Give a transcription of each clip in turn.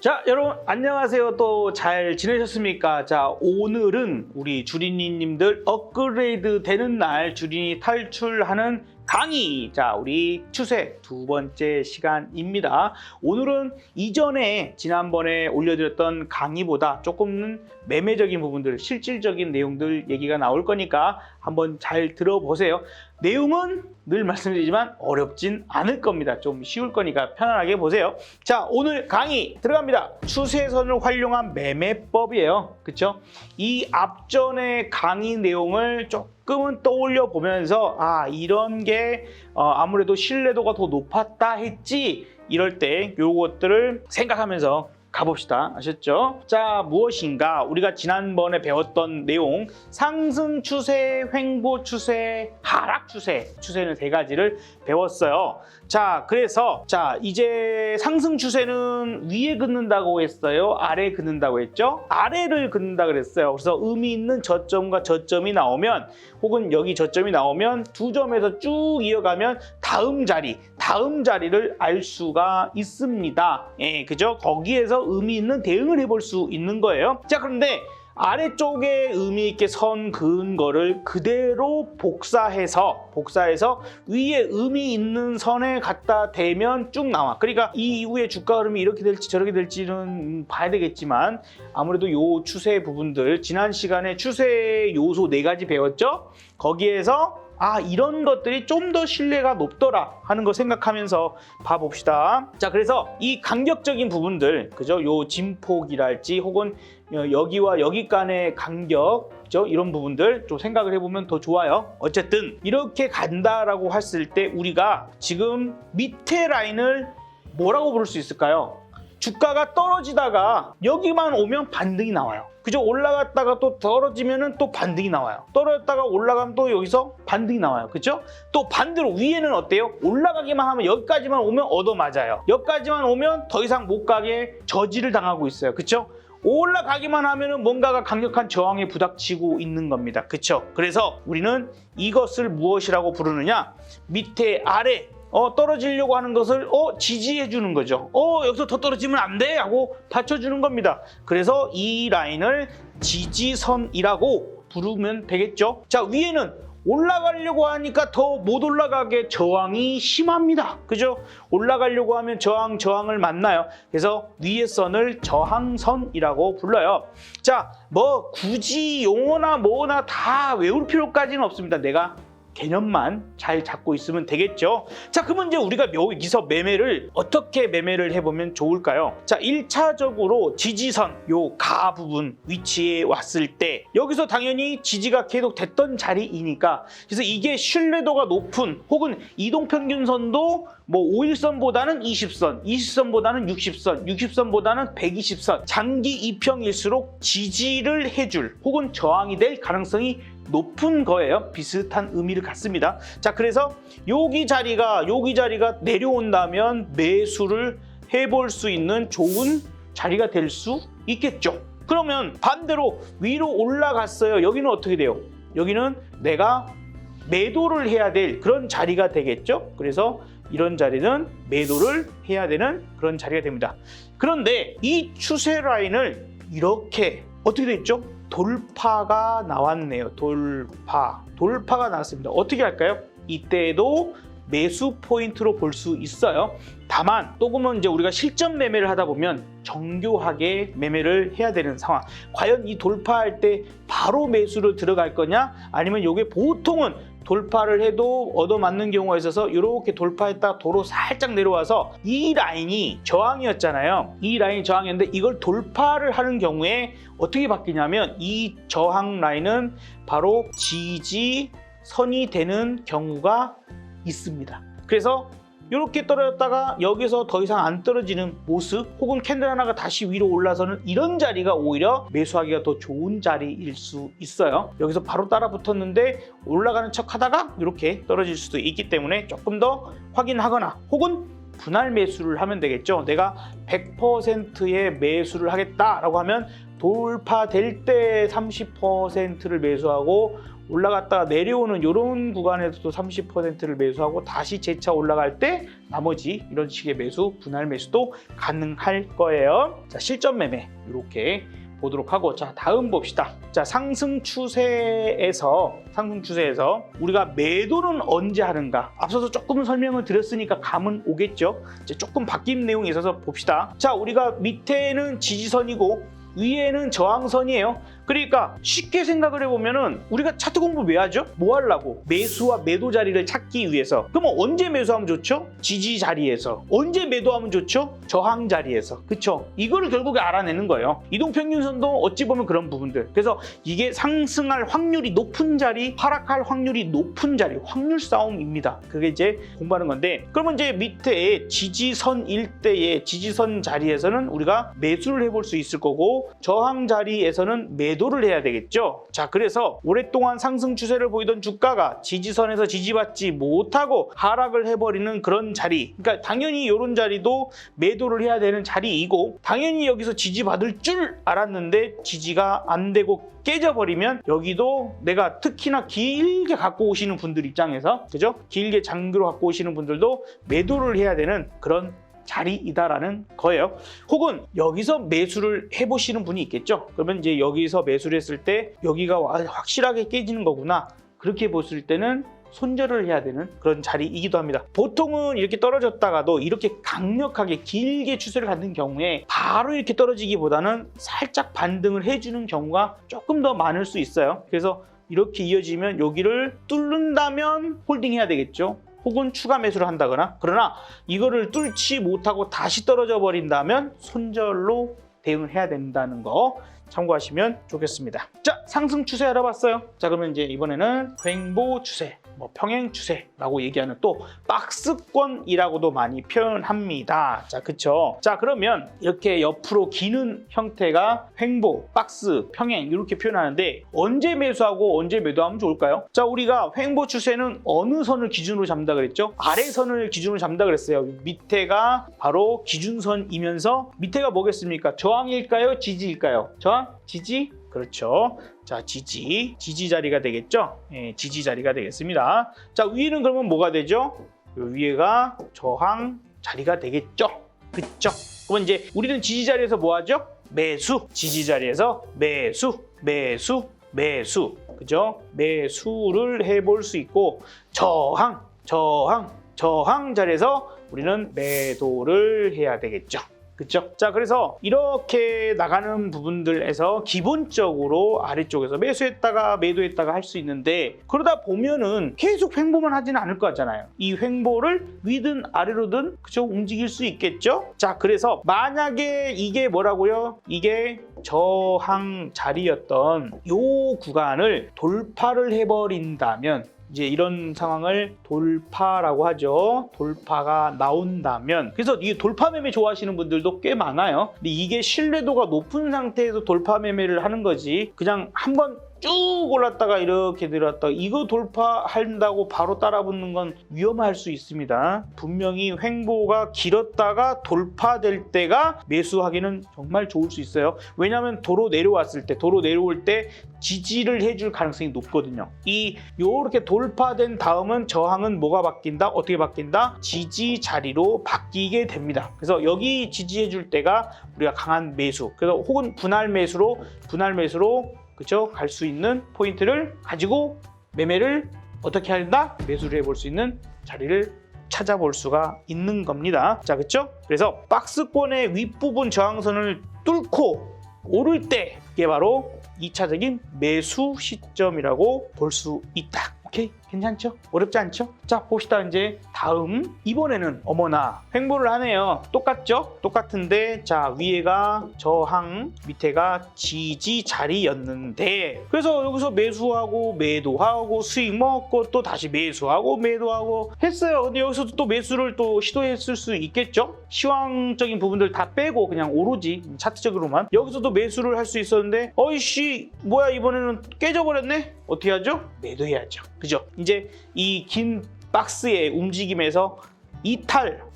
자, 여러분 안녕하세요. 또 잘 지내셨습니까? 자, 오늘은 우리 주린이님들 업그레이드 되는 날 주린이 탈출하는 강의. 자, 우리 추세 두 번째 시간입니다. 오늘은 이전에 지난번에 올려드렸던 강의보다 조금 매매적인 부분들, 실질적인 내용들 얘기가 나올 거니까 한번 잘 들어보세요. 내용은 늘 말씀드리지만 어렵진 않을 겁니다. 좀 쉬울 거니까 편안하게 보세요. 자, 오늘 강의 들어갑니다. 추세선을 활용한 매매법이에요. 그쵸? 이 앞전의 강의 내용을 조금은 떠올려 보면서 이런 게 아무래도 신뢰도가 더 높았다 했지, 이럴 때 요것들을 생각하면서 가봅시다. 아셨죠? 자, 무엇인가? 우리가 지난번에 배웠던 내용, 상승 추세, 횡보 추세, 하락 추세, 추세는 세 가지를 배웠어요. 자, 그래서 이제 상승 추세는 위에 긋는다고 했어요? 아래 긋는다고 했죠? 아래를 긋는다 그랬어요. 그래서 의미 있는 저점과 저점이 나오면, 혹은 여기 저점이 나오면 두 점에서 쭉 이어가면 다음 자리를 알 수가 있습니다. 예, 그죠? 거기에서 의미 있는 대응을 해볼 수 있는 거예요. 자, 그런데 아래쪽에 의미 있게 선 그은 거를 그대로 복사해서 위에 의미 있는 선에 갖다 대면 쭉 나와. 그러니까 이 이후에 주가 흐름이 이렇게 될지 저렇게 될지는 봐야 되겠지만, 아무래도 요 추세 부분들, 지난 시간에 추세 요소 4가지 배웠죠? 거기에서 이런 것들이 좀 더 신뢰가 높더라 하는 거 생각하면서 봐봅시다. 자, 그래서 이 간격적인 부분들, 그죠? 요 진폭이랄지 혹은 여기와 여기 간의 간격, 그죠? 이런 부분들 좀 생각을 해보면 더 좋아요. 어쨌든 이렇게 간다라고 했을 때 우리가 지금 밑에 라인을 뭐라고 부를 수 있을까요? 주가가 떨어지다가 여기만 오면 반등이 나와요. 그죠? 올라갔다가 또 떨어지면은 또 반등이 나와요. 떨어졌다가 올라가면 또 여기서 반등이 나와요. 그죠? 또 반대로 위에는 어때요? 올라가기만 하면 여기까지만 오면 얻어맞아요. 여기까지만 오면 더 이상 못 가게 저지를 당하고 있어요. 그죠? 올라가기만 하면은 뭔가가 강력한 저항에 부닥치고 있는 겁니다. 그쵸? 그래서 우리는 이것을 무엇이라고 부르느냐? 밑에 아래 떨어지려고 하는 것을 지지해 주는 거죠. 여기서 더 떨어지면 안 돼 하고 받쳐주는 겁니다. 그래서 이 라인을 지지선이라고 부르면 되겠죠. 자, 위에는 올라가려고 하니까 더 못 올라가게 저항이 심합니다. 그죠? 올라가려고 하면 저항을 만나요. 그래서 위의 선을 저항선이라고 불러요. 자, 뭐 굳이 용어나 뭐나 다 외울 필요까지는 없습니다. 내가 개념만 잘 잡고 있으면 되겠죠. 자, 그러면 이제 우리가 여기서 매매를 어떻게 매매를 해보면 좋을까요? 자, 1차적으로 지지선, 요 가 부분 위치에 왔을 때 여기서 당연히 지지가 계속 됐던 자리이니까, 그래서 이게 신뢰도가 높은, 혹은 이동평균선도 뭐 5일선보다는 20선, 20선보다는 60선, 60선보다는 120선, 장기 2평일수록 지지를 해줄 혹은 저항이 될 가능성이 높은 거예요. 비슷한 의미를 갖습니다. 자, 그래서 여기 자리가 내려온다면 매수를 해볼 수 있는 좋은 자리가 될 수 있겠죠. 그러면 반대로 위로 올라갔어요. 여기는 어떻게 돼요? 여기는 내가 매도를 해야 될 그런 자리가 되겠죠. 그래서 이런 자리는 매도를 해야 되는 그런 자리가 됩니다. 그런데 이 추세 라인을 이렇게 어떻게 됐죠? 돌파가 나왔네요. 돌파가 나왔습니다. 어떻게 할까요? 이때도 매수 포인트로 볼 수 있어요. 다만 조금은 이제 우리가 실전 매매를 하다 보면 정교하게 매매를 해야 되는 상황. 과연 이 돌파할 때 바로 매수로 들어갈 거냐? 아니면 이게 보통은 돌파를 해도 얻어맞는 경우가 있어서 이렇게 돌파했다 도로 살짝 내려와서 이 라인이 저항이었잖아요. 이 라인이 저항이었는데 이걸 돌파를 하는 경우에 어떻게 바뀌냐면 이 저항 라인은 바로 지지선이 되는 경우가 있습니다. 그래서 이렇게 떨어졌다가 여기서 더 이상 안 떨어지는 모습, 혹은 캔들 하나가 다시 위로 올라서는 이런 자리가 오히려 매수하기가 더 좋은 자리일 수 있어요. 여기서 바로 따라 붙었는데 올라가는 척 하다가 이렇게 떨어질 수도 있기 때문에 조금 더 확인하거나, 혹은 분할 매수를 하면 되겠죠. 내가 100%의 매수를 하겠다라고 하면 돌파될 때 30%를 매수하고 올라갔다가 내려오는 이런 구간에서도 30%를 매수하고 다시 재차 올라갈 때 나머지 이런 식의 매수, 분할 매수도 가능할 거예요. 자, 실전 매매 이렇게 보도록 하고, 자, 다음 봅시다. 자, 상승 추세에서 우리가 매도는 언제 하는가? 앞서서 조금 설명을 드렸으니까 감은 오겠죠? 이제 조금 바뀐 내용이 있어서 봅시다. 자, 우리가 밑에는 지지선이고 위에는 저항선이에요. 그러니까 쉽게 생각을 해보면은 우리가 차트 공부 왜 하죠? 뭐 하려고? 매수와 매도 자리를 찾기 위해서. 그러면 언제 매수하면 좋죠? 지지 자리에서. 언제 매도하면 좋죠? 저항 자리에서. 그쵸? 이거를 결국에 알아내는 거예요. 이동평균선도 어찌 보면 그런 부분들. 그래서 이게 상승할 확률이 높은 자리, 하락할 확률이 높은 자리, 확률 싸움입니다. 그게 이제 공부하는 건데, 그러면 이제 밑에 지지선 일대의 지지선 자리에서는 우리가 매수를 해볼 수 있을 거고, 저항 자리에서는 매도를 해야 되겠죠. 자, 그래서 오랫동안 상승 추세를 보이던 주가가 지지선에서 지지받지 못하고 하락을 해버리는 그런 자리, 그러니까 당연히 이런 자리도 매도를 해야 되는 자리이고, 당연히 여기서 지지받을 줄 알았는데 지지가 안 되고 깨져버리면 여기도 내가 특히나 길게 갖고 오시는 분들 입장에서, 그죠? 길게 장기로 갖고 오시는 분들도 매도를 해야 되는 그런 자리이다라는 거예요. 혹은 여기서 매수를 해보시는 분이 있겠죠. 그러면 이제 여기서 매수를 했을 때 여기가 확실하게 깨지는 거구나, 그렇게 봤을 때는 손절을 해야 되는 그런 자리이기도 합니다. 보통은 이렇게 떨어졌다가도 이렇게 강력하게 길게 추세를 갖는 경우에 바로 이렇게 떨어지기보다는 살짝 반등을 해주는 경우가 조금 더 많을 수 있어요. 그래서 이렇게 이어지면 여기를 뚫는다면 홀딩해야 되겠죠. 혹은 추가 매수를 한다거나. 그러나 이거를 뚫지 못하고 다시 떨어져 버린다면 손절로 대응을 해야 된다는 거 참고하시면 좋겠습니다. 자, 상승 추세 알아봤어요. 자, 그러면 이제 이번에는 횡보 추세, 평행 추세라고 얘기하는 또 박스권이라고도 많이 표현합니다. 자, 그쵸? 자, 그러면 이렇게 옆으로 기는 형태가 횡보, 박스, 평행 이렇게 표현하는데 언제 매수하고 언제 매도하면 좋을까요? 자, 우리가 횡보 추세는 어느 선을 기준으로 잡는다 그랬죠? 아래선을 기준으로 잡는다 그랬어요. 밑에가 바로 기준선이면서 밑에가 뭐겠습니까? 저항일까요? 지지일까요? 저항? 지지? 그렇죠. 자, 지지 자리가 되겠죠? 예, 지지 자리가 되겠습니다. 자, 위에는 그러면 뭐가 되죠? 위에가 저항 자리가 되겠죠? 그쵸? 그러면 이제 우리는 지지 자리에서 뭐 하죠? 매수. 지지 자리에서 매수. 그죠? 매수를 해볼 수 있고, 저항 자리에서 우리는 매도를 해야 되겠죠. 그쵸? 자, 그래서 이렇게 나가는 부분들에서 기본적으로 아래쪽에서 매수했다가 매도했다가 할 수 있는데, 그러다 보면은 계속 횡보만 하지는 않을 것 같잖아요. 이 횡보를 위든 아래로든, 그쵸? 움직일 수 있겠죠? 자, 그래서 만약에 이게 뭐라고요? 이게 저항 자리였던 요 구간을 돌파를 해버린다면, 이제 이런 상황을 돌파라고 하죠. 돌파가 나온다면, 그래서 이 돌파 매매 좋아하시는 분들도 꽤 많아요. 근데 이게 신뢰도가 높은 상태에서 돌파 매매를 하는 거지, 그냥 한번 쭉 올랐다가 이렇게 내려왔다가 이거 돌파한다고 바로 따라붙는 건 위험할 수 있습니다. 분명히 횡보가 길었다가 돌파될 때가 매수하기는 정말 좋을 수 있어요. 왜냐하면 도로 내려올 때 지지를 해줄 가능성이 높거든요. 요렇게 돌파된 다음은 저항은 뭐가 바뀐다? 어떻게 바뀐다? 지지 자리로 바뀌게 됩니다. 그래서 여기 지지해줄 때가 우리가 강한 매수, 그래서 혹은 분할 매수로 그쵸? 갈 수 있는 포인트를 가지고 매매를 어떻게 한다? 매수를 해볼 수 있는 자리를 찾아볼 수가 있는 겁니다. 자, 그쵸? 그래서 박스권의 윗부분 저항선을 뚫고 오를 때, 그게 바로 2차적인 매수 시점이라고 볼 수 있다. 오케이? 괜찮죠? 어렵지 않죠? 자, 봅시다. 이제 다음, 이번에는 어머나 횡보를 하네요. 똑같죠? 똑같은데, 자, 위에가 저항, 밑에가 지지 자리였는데, 그래서 여기서 매수하고 매도하고 수익 먹고 또 다시 매수하고 매도하고 했어요. 근데 여기서도 또 매수를 또 시도했을 수 있겠죠? 시황적인 부분들 다 빼고 그냥 오로지 차트적으로만 여기서도 매수를 할 수 있었는데, 어이씨 뭐야, 이번에는 깨져버렸네? 어떻게 하죠? 매도해야죠. 그죠? 이제 이 긴 박스의 움직임에서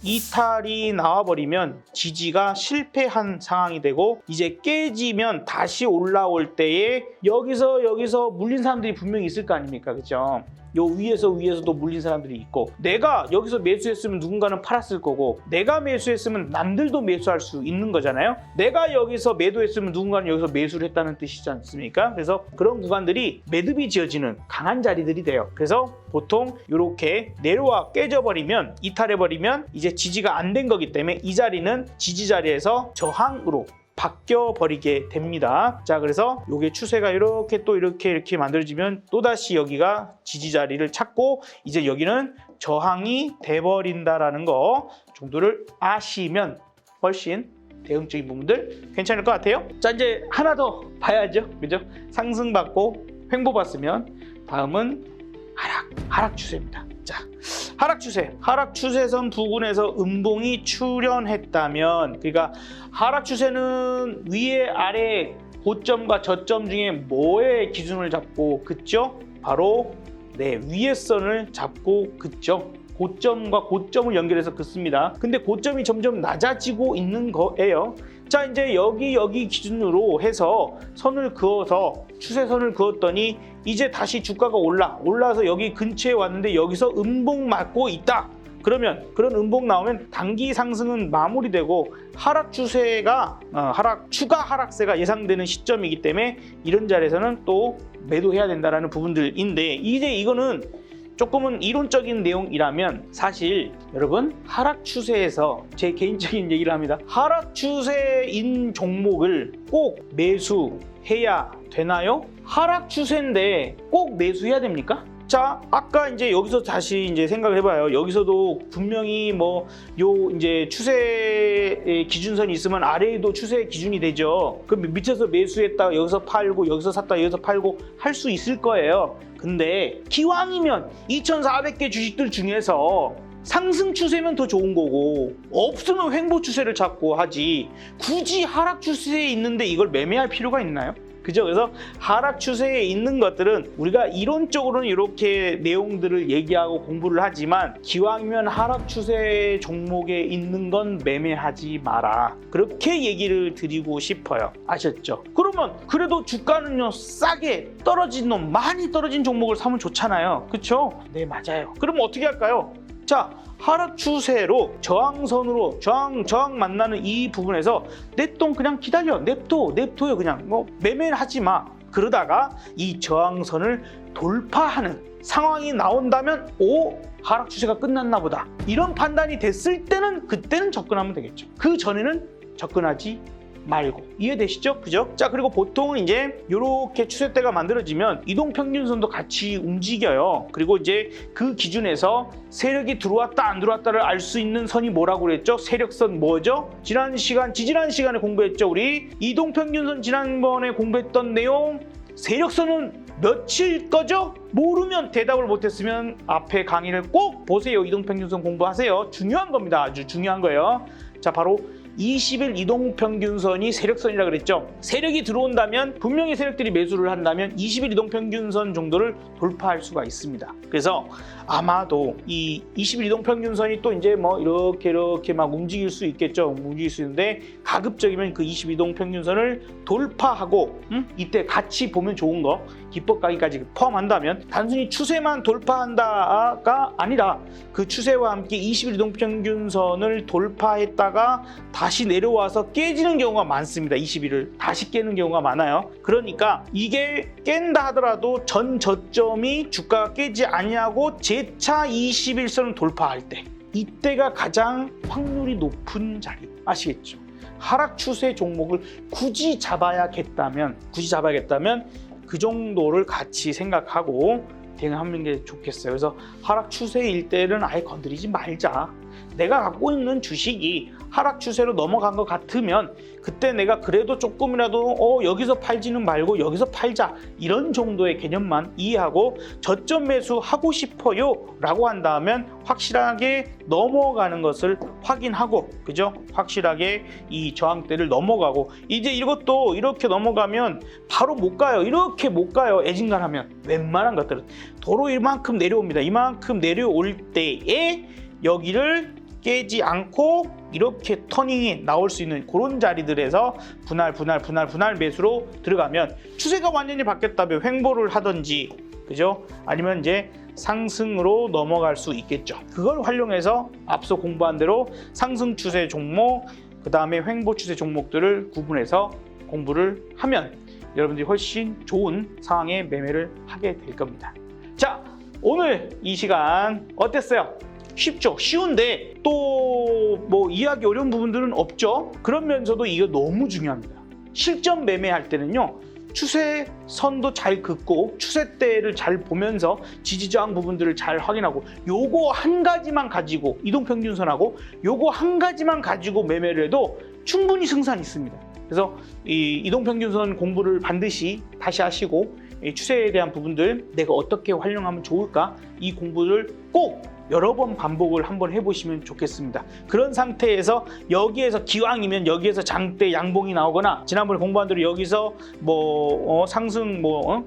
이탈이 나와버리면 지지가 실패한 상황이 되고 이제 깨지면 다시 올라올 때에 여기서 물린 사람들이 분명히 있을 거 아닙니까? 그죠? 요 위에서도 물린 사람들이 있고 내가 여기서 매수했으면 누군가는 팔았을 거고 내가 매수했으면 남들도 매수할 수 있는 거잖아요. 내가 여기서 매도했으면 누군가는 여기서 매수를 했다는 뜻이지 않습니까? 그래서 그런 구간들이 매듭이 지어지는 강한 자리들이 돼요. 그래서 보통 이렇게 내려와 깨져버리면 이탈해버리면 이제 지지가 안 된 거기 때문에 이 자리는 지지 자리에서 저항으로 바뀌어 버리게 됩니다. 자, 그래서 요게 추세가 이렇게 만들어지면 또다시 여기가 지지 자리를 찾고 이제 여기는 저항이 돼 버린다라는 거 정도를 아시면 훨씬 대응적인 부분들 괜찮을 것 같아요. 자, 이제 하나 더 봐야죠. 그죠? 상승받고 횡보받으면 다음은 하락 추세입니다. 자, 하락 추세선 부근에서 음봉이 출현했다면, 그러니까 하락 추세는 위에 아래 고점과 저점 중에 뭐의 기준을 잡고 긋죠? 바로 위에 선을 잡고 긋죠. 고점과 고점을 연결해서 긋습니다. 근데 고점이 점점 낮아지고 있는 거예요. 자, 이제 여기 기준으로 해서 선을 그어서 추세선을 그었더니 이제 다시 주가가 올라서 여기 근처에 왔는데 여기서 음봉 맞고 있다. 그러면 그런 음봉 나오면 단기 상승은 마무리되고 추가 하락세가 예상되는 시점이기 때문에 이런 자리에서는 또 매도해야 된다라는 부분들인데, 이제 이거는 조금은 이론적인 내용이라면 사실 여러분 하락 추세에서 제 개인적인 얘기를 합니다. 하락 추세인 종목을 꼭 매수해야 되나요? 하락 추세인데 꼭 매수해야 됩니까? 자, 아까 이제 여기서 다시 이제 생각을 해봐요. 여기서도 분명히 이제 추세의 기준선이 있으면 아래에도 추세의 기준이 되죠. 그럼 밑에서 매수했다가 여기서 팔고 여기서 샀다가 여기서 팔고 할 수 있을 거예요. 근데 기왕이면 2,400개 주식들 중에서 상승 추세면 더 좋은 거고 없으면 횡보 추세를 찾고 하지 굳이 하락 추세에 있는데 이걸 매매할 필요가 있나요? 그죠? 그래서 하락 추세에 있는 것들은 우리가 이론적으로는 이렇게 내용들을 얘기하고 공부를 하지만 기왕이면 하락 추세 종목에 있는 건 매매하지 마라. 그렇게 얘기를 드리고 싶어요. 아셨죠? 그러면 그래도 주가는요 싸게 떨어진 놈, 많이 떨어진 종목을 사면 좋잖아요. 그렇죠? 네, 맞아요. 그럼 어떻게 할까요? 자, 하락 추세로 저항선으로 저항 만나는 이 부분에서 내 돈 그냥 기다려. 냅둬요. 그냥 매매를 하지 마. 그러다가 이 저항선을 돌파하는 상황이 나온다면 하락 추세가 끝났나 보다. 이런 판단이 됐을 때는 그때는 접근하면 되겠죠. 그 전에는 접근하지 말고. 이해되시죠? 그죠? 자, 그리고 보통은 이제 이렇게 추세대가 만들어지면 이동평균선도 같이 움직여요. 그리고 이제 그 기준에서 세력이 들어왔다 안 들어왔다를 알 수 있는 선이 뭐라고 그랬죠? 세력선 뭐죠? 지지난 시간에 공부했죠. 우리 이동평균선 지난번에 공부했던 내용, 세력선은 며칠 거죠? 모르면 대답을 못했으면 앞에 강의를 꼭 보세요. 이동평균선 공부하세요. 중요한 겁니다. 아주 중요한 거예요. 자, 바로 20일 이동평균선이 세력선이라고 그랬죠. 세력이 들어온다면, 분명히 세력들이 매수를 한다면 20일 이동평균선 정도를 돌파할 수가 있습니다. 그래서 아마도 이 20일 이동평균선이 또 이제 이렇게 막 움직일 수 있겠죠. 움직일 수 있는데 가급적이면 그 20일 이동평균선을 돌파하고 이때 같이 보면 좋은 거 기법 강의까지 포함한다면 단순히 추세만 돌파한다가 아니라 그 추세와 함께 20일 이동평균선을 돌파했다가 다시 내려와서 깨지는 경우가 많습니다. 20일을 다시 깨는 경우가 많아요. 그러니까 이게 깬다 하더라도 전 저점이 주가가 깨지 아니하고 재차 21선을 돌파할 때, 이때가 가장 확률이 높은 자리. 아시겠죠? 하락 추세 종목을 굳이 잡아야겠다면 그 정도를 같이 생각하고 대응하는 게 좋겠어요. 그래서 하락 추세일 때는 아예 건드리지 말자. 내가 갖고 있는 주식이 하락 추세로 넘어간 것 같으면 그때 내가 그래도 조금이라도 여기서 팔지는 말고 여기서 팔자, 이런 정도의 개념만 이해하고 저점 매수하고 싶어요 라고 한다면 확실하게 넘어가는 것을 확인하고, 그죠? 확실하게 이 저항대를 넘어가고, 이제 이것도 이렇게 넘어가면 바로 못 가요. 이렇게 못 가요. 애진간하면 웬만한 것들은 도로 이만큼 내려옵니다. 이만큼 내려올 때에 여기를 깨지 않고 이렇게 터닝이 나올 수 있는 그런 자리들에서 분할 매수로 들어가면 추세가 완전히 바뀌었다면 횡보를 하든지, 그죠? 아니면 이제 상승으로 넘어갈 수 있겠죠. 그걸 활용해서 앞서 공부한 대로 상승 추세 종목, 그 다음에 횡보 추세 종목들을 구분해서 공부를 하면 여러분들이 훨씬 좋은 상황에 매매를 하게 될 겁니다. 자, 오늘 이 시간 어땠어요? 쉽죠? 쉬운데 또 뭐 이해하기 어려운 부분들은 없죠? 그러면서도 이거 너무 중요합니다. 실전 매매할 때는요, 추세선도 잘 긋고 추세대를 잘 보면서 지지저항 부분들을 잘 확인하고 요거 한 가지만 가지고, 이동평균선하고 요거 한 가지만 가지고 매매를 해도 충분히 승산이 있습니다. 그래서 이 이동평균선 공부를 반드시 다시 하시고, 이 추세에 대한 부분들 내가 어떻게 활용하면 좋을까, 이 공부를 꼭 여러 번 반복을 한번 해보시면 좋겠습니다. 그런 상태에서 여기에서 기왕이면 여기에서 장대 양봉이 나오거나, 지난번에 공부한 대로 여기서 뭐 상승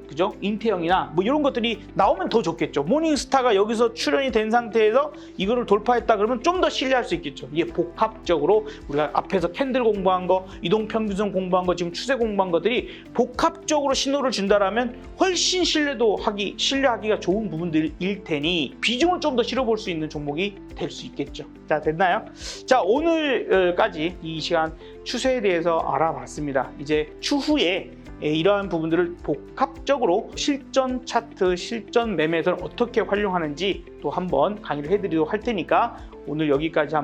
그죠? 인태형이나 뭐 이런 것들이 나오면 더 좋겠죠. 모닝스타가 여기서 출현이 된 상태에서 이거를 돌파했다 그러면 좀 더 신뢰할 수 있겠죠. 이게 복합적으로 우리가 앞에서 캔들 공부한 거, 이동평균선 공부한 거, 지금 추세 공부한 것들이 복합적으로 신호를 준다라면 훨씬 신뢰하기가 좋은 부분들일 테니 비중을 좀 더 실어볼 수 있는 종목이 될 수 있겠죠. 자, 됐나요? 자, 오늘까지 이 시간 추세에 대해서 알아봤습니다. 이제 추후에 이러한 부분들을 복합적으로 실전 차트, 실전 매매에서는 어떻게 활용하는지 또 한번 강의를 해드리도록 할 테니까 오늘 여기까지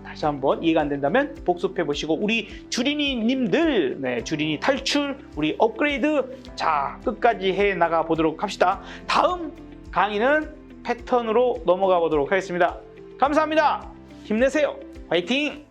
다시 한번 이해가 안 된다면 복습해 보시고, 우리 주린이님들, 주린이 탈출, 우리 업그레이드, 자, 끝까지 해 나가 보도록 합시다. 다음 강의는 패턴으로 넘어가 보도록 하겠습니다. 감사합니다. 힘내세요. 화이팅!